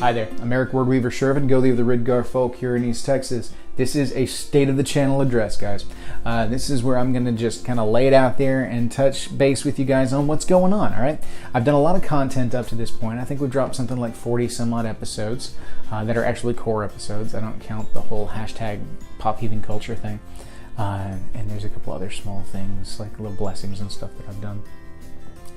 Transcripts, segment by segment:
Hi there, I'm Eric Wordweaver Sjerven, Goalie of the Ridgar folk here in East Texas. This is a state of the channel address, guys. This is where I'm going to just kind of lay it out there and touch base with you guys on what's going on, all right? I've done a lot of content up to this point. I think we've dropped something like 40 some odd episodes that are actually core episodes. I don't count the whole hashtag pop heathen culture thing. And there's a couple other small things like little blessings and stuff that I've done.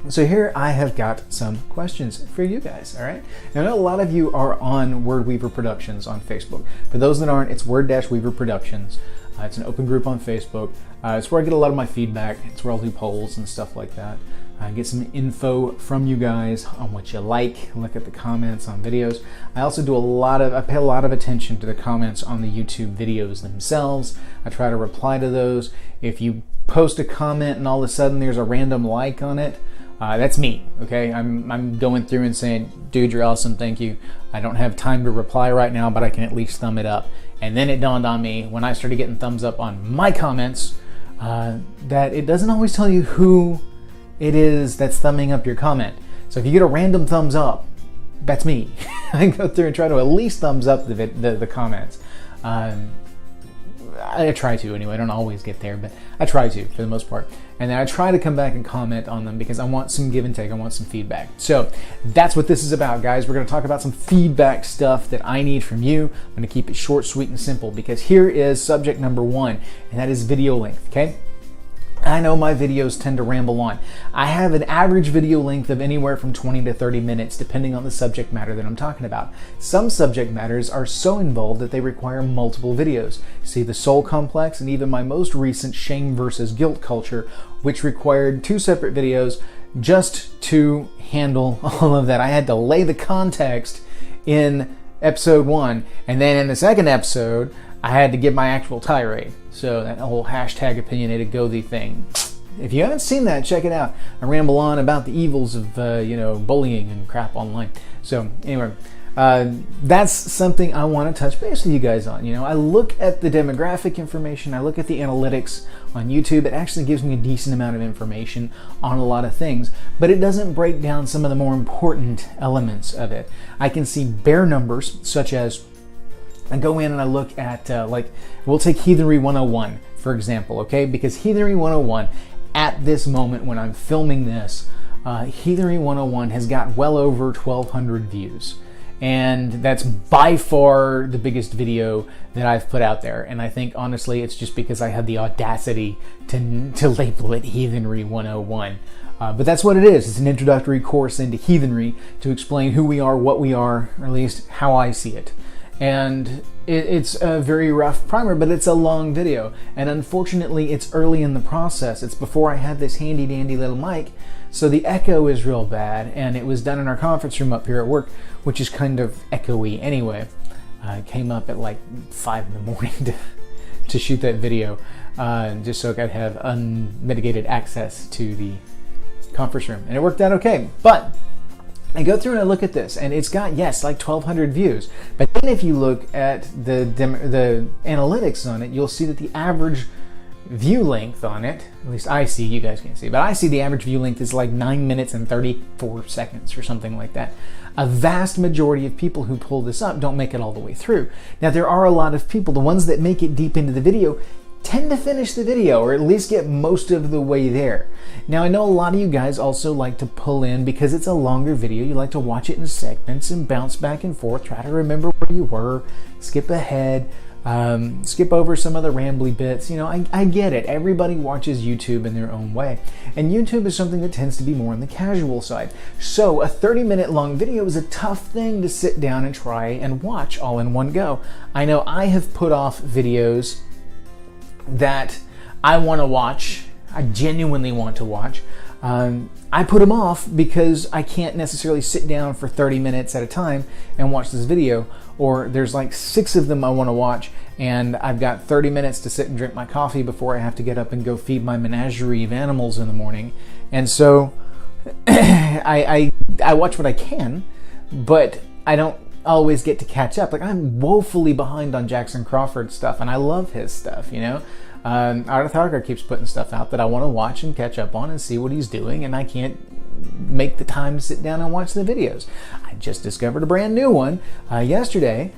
So here I have got some questions for you guys, all right? Now, I know a lot of you are on Word Weaver Productions on Facebook. For those that aren't, it's Word-Weaver Productions. It's an open group on Facebook. It's where I get a lot of my feedback. It's where I'll do polls and stuff like that. I get some info from you guys on what you like, look at the comments on videos. I also do I pay a lot of attention to the comments on the YouTube videos themselves. I try to reply to those. If you post a comment and all of a sudden there's a random like on it, that's me, okay? I'm going through and saying, dude, you're awesome, thank you. I don't have time to reply right now, but I can at least thumb it up. And then it dawned on me when I started getting thumbs up on my comments that it doesn't always tell you who it is that's thumbing up your comment. So if you get a random thumbs up, that's me. I go through and try to at least thumbs up the comments. I try to anyway. I don't always get there, but I try to for the most part. And then I try to come back and comment on them because I want some give and take. I want some feedback. So that's what this is about, guys. We're going to talk about some feedback stuff that I need from you. I'm going to keep it short, sweet, and simple because here is subject number one, and that is video length, okay? I know my videos tend to ramble on. I have an average video length of anywhere from 20 to 30 minutes depending on the subject matter that I'm talking about. Some subject matters are so involved that they require multiple videos. See the soul complex and even my most recent shame versus guilt culture, which required 2 separate videos just to handle all of that. I had to lay the context in episode 1, and then in the second episode I had to give my actual tirade. So that whole hashtag opinionated Goalie thing. If you haven't seen that, check it out. I ramble on about the evils of bullying and crap online. So anyway, that's something I want to touch base with you guys on. I look at the demographic information. I look at the analytics on YouTube. It actually gives me a decent amount of information on a lot of things, but it doesn't break down some of the more important elements of it. I can see bare numbers such as I go in and I look at, we'll take Heathenry 101, for example, okay? Because Heathenry 101, at this moment when I'm filming this, Heathenry 101 has got well over 1,200 views. And that's by far the biggest video that I've put out there. And I think, honestly, it's just because I had the audacity to label it Heathenry 101. But that's what it is. It's an introductory course into heathenry to explain who we are, what we are, or at least how I see it. And it's a very rough primer, but it's a long video. And unfortunately, it's early in the process. It's before I had this handy dandy little mic, so the echo is real bad. And it was done in our conference room up here at work, which is kind of echoey anyway. I came up at like 5 in the morning to shoot that video, just so I could have unmitigated access to the conference room. And it worked out okay. But I go through and I look at this, and it's got, yes, like 1,200 views. But then if you look at the analytics on it, you'll see that the average view length on it, at least I see, you guys can't see, but I see the average view length is like 9 minutes and 34 seconds or something like that. A vast majority of people who pull this up don't make it all the way through. Now, there are a lot of people, the ones that make it deep into the video, tend to finish the video, or at least get most of the way there. Now, I know a lot of you guys also like to pull in, because it's a longer video, you like to watch it in segments and bounce back and forth, try to remember where you were, skip ahead, skip over some of the rambly bits. I get it. Everybody watches YouTube in their own way. And YouTube is something that tends to be more on the casual side. So a 30-minute long video is a tough thing to sit down and try and watch all in one go. I know I have put off videos that I want to watch, I genuinely want to watch. I put them off because I can't necessarily sit down for 30 minutes at a time and watch this video, or there's like 6 of them I want to watch and I've got 30 minutes to sit and drink my coffee before I have to get up and go feed my menagerie of animals in the morning. And so I watch what I can, but I don't always get to catch up. Like, I'm woefully behind on Jackson Crawford's stuff, and I love his stuff, Art of Tharkar keeps putting stuff out that I want to watch and catch up on and see what he's doing, and I can't make the time to sit down and watch the videos. I just discovered a brand new one yesterday,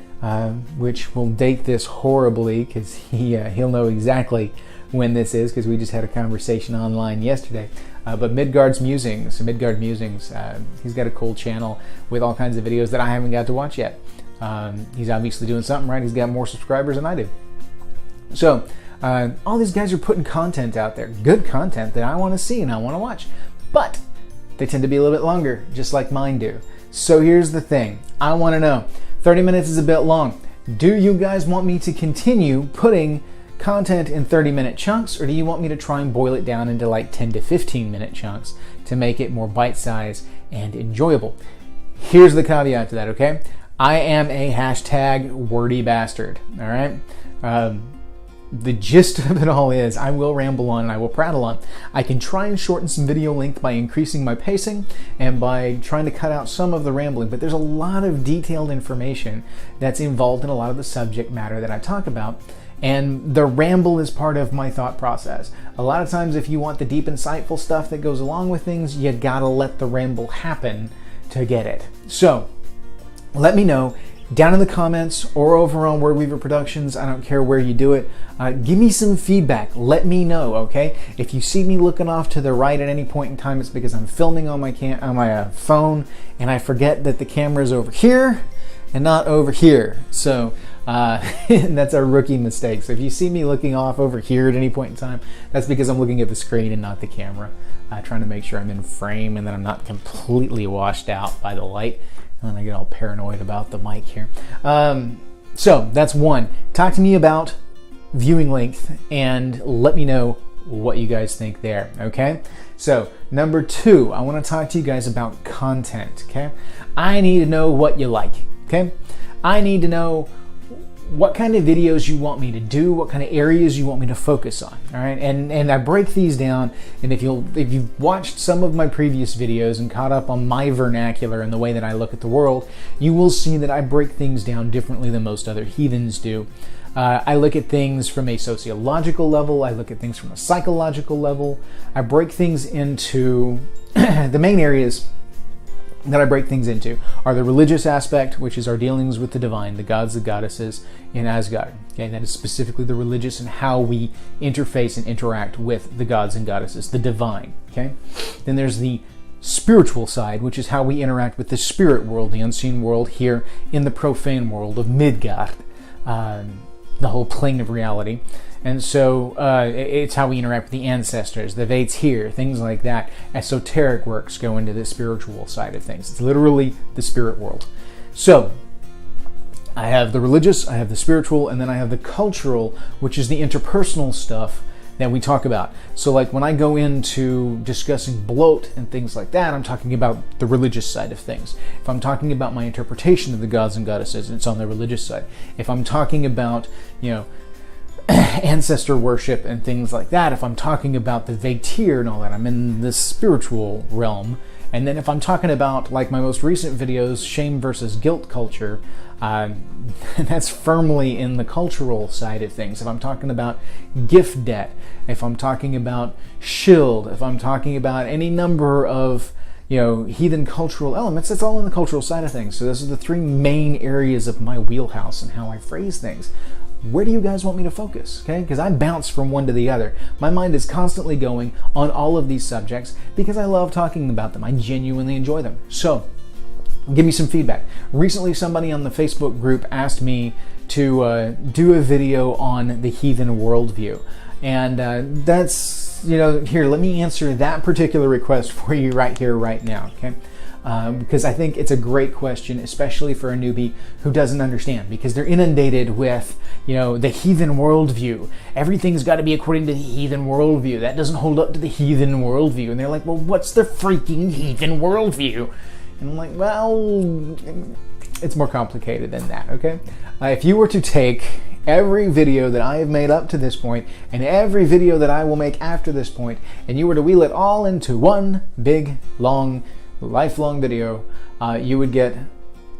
which will date this horribly because he'll know exactly when this is because we just had a conversation online yesterday. But Midgard Musings, he's got a cool channel with all kinds of videos that I haven't got to watch yet. He's obviously doing something right. He's got more subscribers than I do. So all these guys are putting content out there, good content that I want to see and I want to watch. But they tend to be a little bit longer, just like mine do. So here's the thing. I want to know, 30 minutes is a bit long. Do you guys want me to continue putting content in 30-minute chunks, or do you want me to try and boil it down into like 10 to 15-minute chunks to make it more bite-sized and enjoyable? Here's the caveat to that, okay? I am a hashtag wordy bastard, all right? The gist of it all is I will ramble on and I will prattle on. I can try and shorten some video length by increasing my pacing and by trying to cut out some of the rambling, but there's a lot of detailed information that's involved in a lot of the subject matter that I talk about. And the ramble is part of my thought process. A lot of times if you want the deep, insightful stuff that goes along with things, you gotta let the ramble happen to get it. So, let me know down in the comments or over on Word Weaver Productions. I don't care where you do it. Give me some feedback. Let me know, okay? If you see me looking off to the right at any point in time, it's because I'm filming on my phone and I forget that the camera is over here and not over here. So that's a rookie mistake. So if you see me looking off over here at any point in time, that's because I'm looking at the screen and not the camera. Trying to make sure I'm in frame and that I'm not completely washed out by the light. And then I get all paranoid about the mic here. So that's one. Talk to me about viewing length and let me know what you guys think there, okay? So number two, I want to talk to you guys about content, okay? I need to know what you like, okay? I need to know what kind of videos you want me to do, what kind of areas you want me to focus on, all right? And I break these down, and if you've watched some of my previous videos and caught up on my vernacular and the way that I look at the world, you will see that I break things down differently than most other heathens do. I look at things from a sociological level, I look at things from a psychological level. I break things into the main areas that I break things into are the religious aspect, which is our dealings with the divine, the gods, the goddesses in Asgard. Okay, that is specifically the religious and how we interface and interact with the gods and goddesses, the divine. Okay, then there's the spiritual side, which is how we interact with the spirit world, the unseen world here in the profane world of Midgard, the whole plane of reality. And so it's how we interact with the ancestors, the Vates here, things like that. Esoteric works go into the spiritual side of things. It's literally the spirit world. So I have the religious, I have the spiritual, and then I have the cultural, which is the interpersonal stuff that we talk about. So like when I go into discussing bloat and things like that, I'm talking about the religious side of things. If I'm talking about my interpretation of the gods and goddesses, it's on the religious side. If I'm talking about, ancestor worship and things like that, if I'm talking about the Vatir and all that, I'm in the spiritual realm. And then if I'm talking about, like my most recent videos, shame versus guilt culture, that's firmly in the cultural side of things. If I'm talking about gift debt, if I'm talking about shield, if I'm talking about any number of heathen cultural elements, it's all in the cultural side of things. So those are the three main areas of my wheelhouse and how I phrase things. Where do you guys want me to focus? Okay, because I bounce from one to the other. My mind is constantly going on all of these subjects because I love talking about them. I genuinely enjoy them. So give me some feedback. Recently, somebody on the Facebook group asked me to do a video on the heathen worldview. And that's, here, let me answer that particular request for you right here, right now, okay? Because I think it's a great question, especially for a newbie who doesn't understand, because they're inundated with, the heathen worldview. Everything's got to be according to the heathen worldview. That doesn't hold up to the heathen worldview. And they're like, well, what's the freaking heathen worldview? And I'm like, well, it's more complicated than that, okay? If you were to take every video that I have made up to this point and every video that I will make after this point, and you were to wheel it all into one big, long, lifelong video, you would get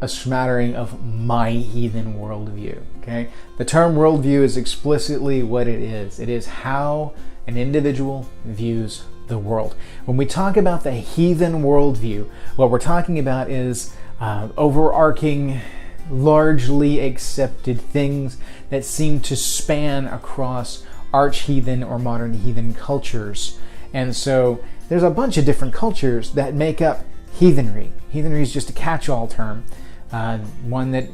a smattering of my heathen worldview, okay? The term worldview is explicitly what it is. It is how an individual views the world. When we talk about the heathen worldview, what we're talking about is overarching, largely accepted things that seem to span across arch-heathen or modern heathen cultures. And so there's a bunch of different cultures that make up heathenry. Heathenry is just a catch-all term. One that...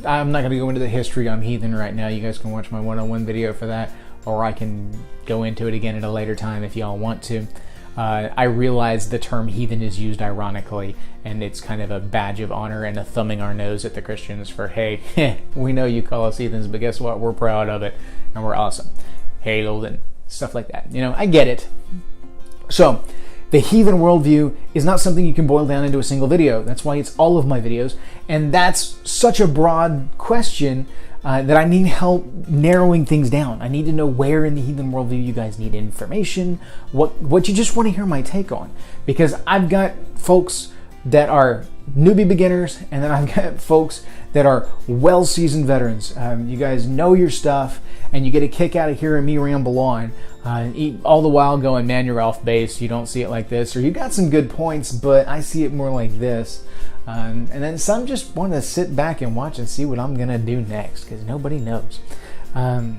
I'm not going to go into the history on heathen right now. You guys can watch my one-on-one video for that, or I can go into it again at a later time if y'all want to. I realize the term heathen is used ironically, and it's kind of a badge of honor and a thumbing our nose at the Christians for, hey, we know you call us heathens, but guess what? We're proud of it, and we're awesome. Hail and stuff like that. You know, I get it. So, the heathen worldview is not something you can boil down into a single video. That's why it's all of my videos. And that's such a broad question that I need help narrowing things down. I need to know where in the heathen worldview you guys need information, what you just want to hear my take on. Because I've got folks that are newbie beginners, and then I've got folks that are well-seasoned veterans. You guys know your stuff, and you get a kick out of hearing me ramble on, all the while going, man, you're off base, you don't see it like this, or you got some good points, but I see it more like this. And then some just want to sit back and watch and see what I'm going to do next, because nobody knows. You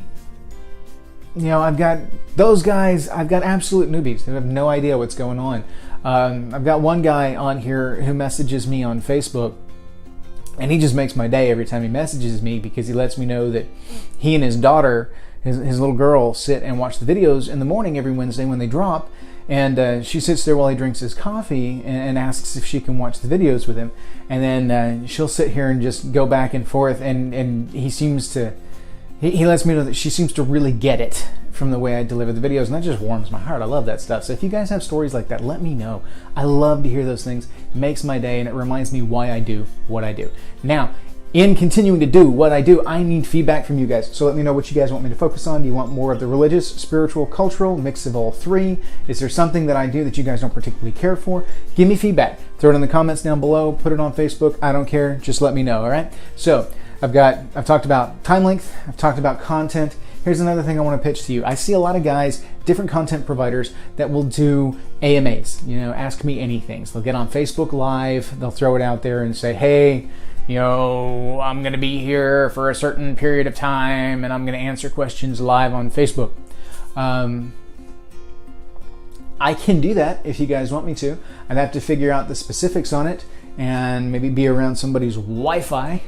know, I've got those guys, I've got absolute newbies who have no idea what's going on. I've got one guy on here who messages me on Facebook, and he just makes my day every time he messages me, because he lets me know that he and his daughter, his little girl, sit and watch the videos in the morning every Wednesday when they drop. And she sits there while he drinks his coffee and asks if she can watch the videos with him. And then she'll sit here and just go back and forth, and he seems to... He lets me know that she seems to really get it from the way I deliver the videos, and that just warms my heart. I love that stuff. So if you guys have stories like that, let me know. I love to hear those things. It makes my day, and it reminds me why I do what I do. Now, in continuing to do what I do, I need feedback from you guys. So let me know what you guys want me to focus on. Do you want more of the religious, spiritual, cultural, mix of all three? Is there something that I do that you guys don't particularly care for? Give me feedback. Throw it in the comments down below. Put it on Facebook. I don't care. Just let me know, all right? So I've talked about time length. I've talked about content. Here's another thing I want to pitch to you. I see a lot of guys, different content providers, that will do AMAs, you know, ask me anything. So they'll get on Facebook Live, they'll throw it out there and say, hey, you know, I'm going to be here for a certain period of time, and I'm going to answer questions live on Facebook. I can do that if you guys want me to. I'd have to figure out the specifics on it and maybe be around somebody's Wi-Fi.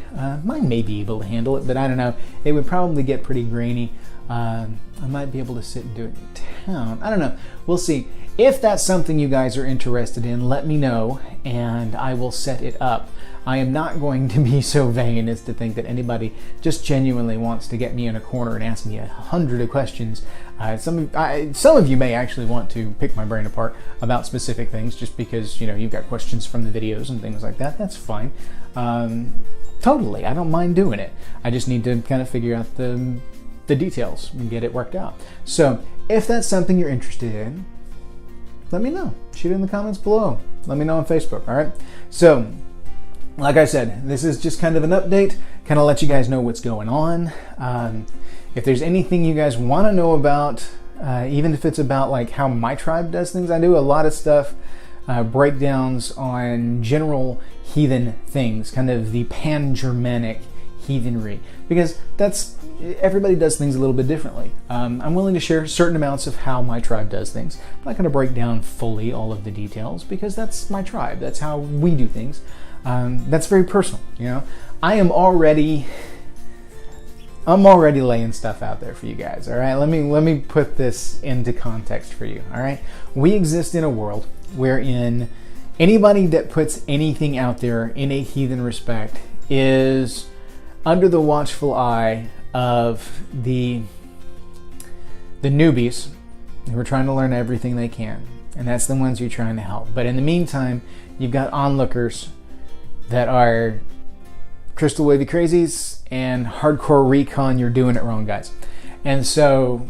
Mine may be able to handle it, but I don't know. It would probably get pretty grainy. I might be able to sit and do it in town. I don't know. We'll see. If that's something you guys are interested in, let me know, and I will set it up. I am not going to be so vain as to think that anybody just genuinely wants to get me in a corner and ask me 100 questions. Some of you may actually want to pick my brain apart about specific things just because, you know, you've got questions from the videos and things like that. That's fine. Totally. I don't mind doing it. I just need to kind of figure out the details and get it worked out. So if that's something you're interested in, let me know. Shoot it in the comments below. Let me know on Facebook, all right? So, like I said, this is just kind of an update, kind of let you guys know what's going on. If there's anything you guys want to know about, even if it's about like how my tribe does things, I do a lot of stuff, breakdowns on general heathen things, kind of the pan-Germanic heathenry, because everybody does things a little bit differently. I'm willing to share certain amounts of how my tribe does things. I'm not going to break down fully all of the details because that's my tribe. That's how we do things. That's very personal, you know. I'm already laying stuff out there for you guys. All right, let me put this into context for you. All right, we exist in a world wherein anybody that puts anything out there in a heathen respect is under the watchful eye of the newbies who are trying to learn everything they can, and that's the ones you're trying to help. But in the meantime, you've got onlookers that are crystal wavy crazies and hardcore recon. You're doing it wrong, guys. And so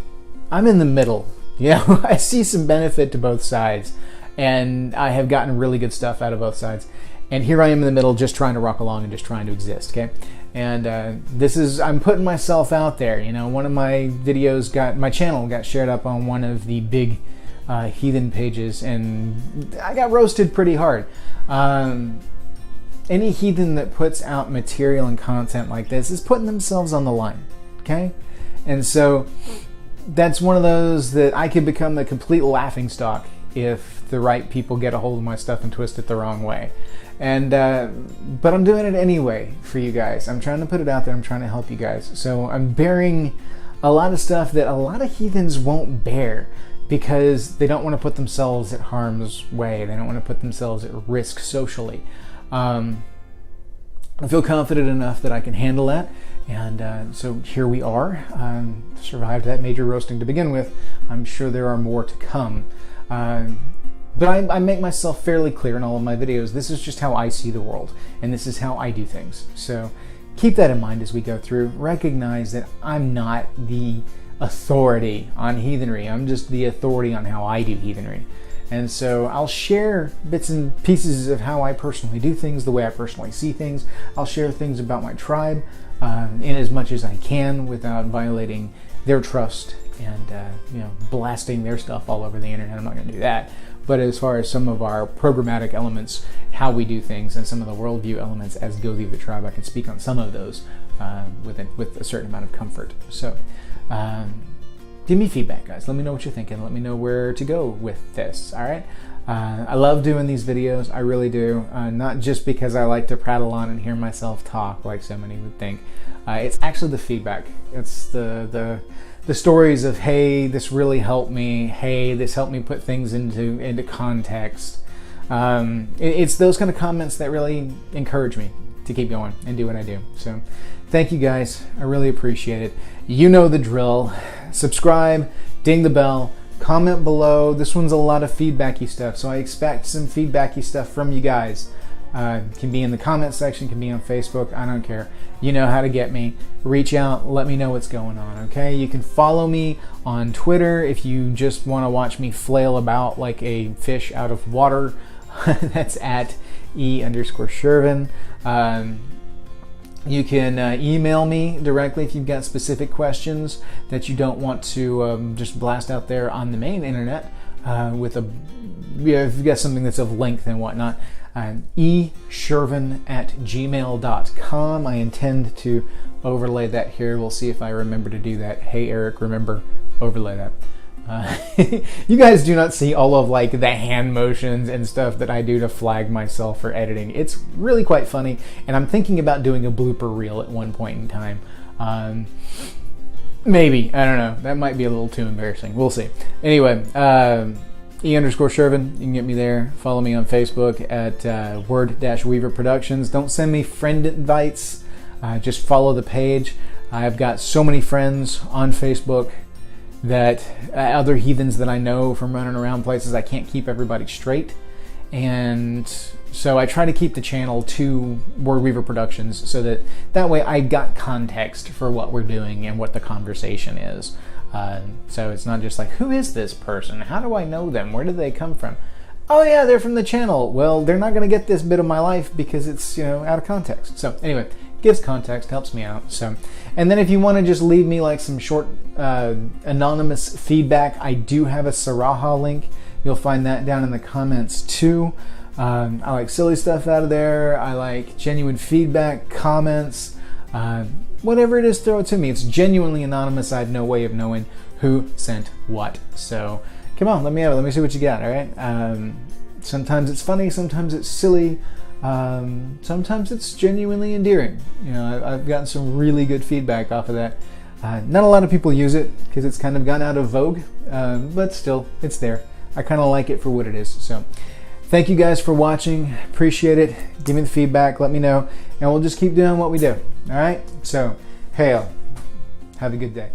I'm in the middle. You know, I see some benefit to both sides, and I have gotten really good stuff out of both sides. And here I am in the middle, just trying to rock along and just trying to exist. Okay. And I'm putting myself out there. You know, one of my videos my channel got shared up on one of the big heathen pages, and I got roasted pretty hard. Any heathen that puts out material and content like this is putting themselves on the line, okay? And so that's one of those that I could become a complete laughingstock if the right people get a hold of my stuff and twist it the wrong way. And but I'm doing it anyway for you guys. I'm trying to put it out there. I'm trying to help you guys. So I'm bearing a lot of stuff that a lot of heathens won't bear because they don't want to put themselves at harm's way. They don't want to put themselves at risk socially. I feel confident enough that I can handle that. And so here we are. Survived that major roasting to begin with. I'm sure there are more to come. But I make myself fairly clear in all of my videos. This is just how I see the world, and this is how I do things. So keep that in mind as we go through. Recognize that I'm not the authority on heathenry. I'm just the authority on how I do heathenry. And so I'll share bits and pieces of how I personally do things, the way I personally see things. I'll share things about my tribe in as much as I can without violating their trust and blasting their stuff all over the internet. I'm not going to do that. But as far as some of our programmatic elements, how we do things, and some of the worldview elements as Go Leave the Tribe, I can speak on some of those with a certain amount of comfort. So give me feedback, guys. Let me know what you're thinking. Let me know where to go with this, all right? I love doing these videos. I really do. Not just because I like to prattle on and hear myself talk like so many would think. It's actually the feedback. It's the stories of, hey, this really helped me. Hey, this helped me put things into context. It's those kind of comments that really encourage me to keep going and do what I do. So thank you guys. I really appreciate it. You know the drill. Subscribe, ding the bell, comment below. This one's a lot of feedbacky stuff, so I expect some feedbacky stuff from you guys. Can be in the comment section, can be on Facebook, I don't care. You know how to get me. Reach out, let me know what's going on, okay? You can follow me on Twitter if you just want to watch me flail about like a fish out of water. That's at @E_Sjerven. You can email me directly if you've got specific questions that you don't want to just blast out there on the main internet if you've got something that's of length and whatnot. esjerven@gmail.com. I intend to overlay that here. We'll see if I remember to do that. Hey Eric, remember, overlay that. You guys do not see all of like the hand motions and stuff that I do to flag myself for editing. It's really quite funny, and I'm thinking about doing a blooper reel at one point in time. Maybe, I don't know. That might be a little too embarrassing. We'll see. Anyway, E_Sjerven. You can get me there. Follow me on Facebook at Word-Weaver Productions. Don't send me friend invites. Just follow the page. I've got so many friends on Facebook that other heathens that I know from running around places. I can't keep everybody straight. And so I try to keep the channel to Word-Weaver Productions so that way I got context for what we're doing and what the conversation is. So it's not just like, who is this person? How do I know them? Where did they come from? Oh yeah, they're from the channel. Well, they're not going to get this bit of my life because it's, out of context. So anyway, gives context, helps me out. So, and then if you want to just leave me like some short anonymous feedback, I do have a Saraha link. You'll find that down in the comments too. I like silly stuff out of there. I like genuine feedback, comments. Whatever it is, throw it to me. It's genuinely anonymous. I have no way of knowing who sent what. So come on, let me have it. Let me see what you got, all right? Sometimes it's funny. Sometimes it's silly. Sometimes it's genuinely endearing. I've gotten some really good feedback off of that. Not a lot of people use it because it's kind of gone out of vogue, but still, it's there. I kind of like it for what it is. So thank you guys for watching. Appreciate it. Give me the feedback. Let me know. And we'll just keep doing what we do. All right? So, hail. Have a good day.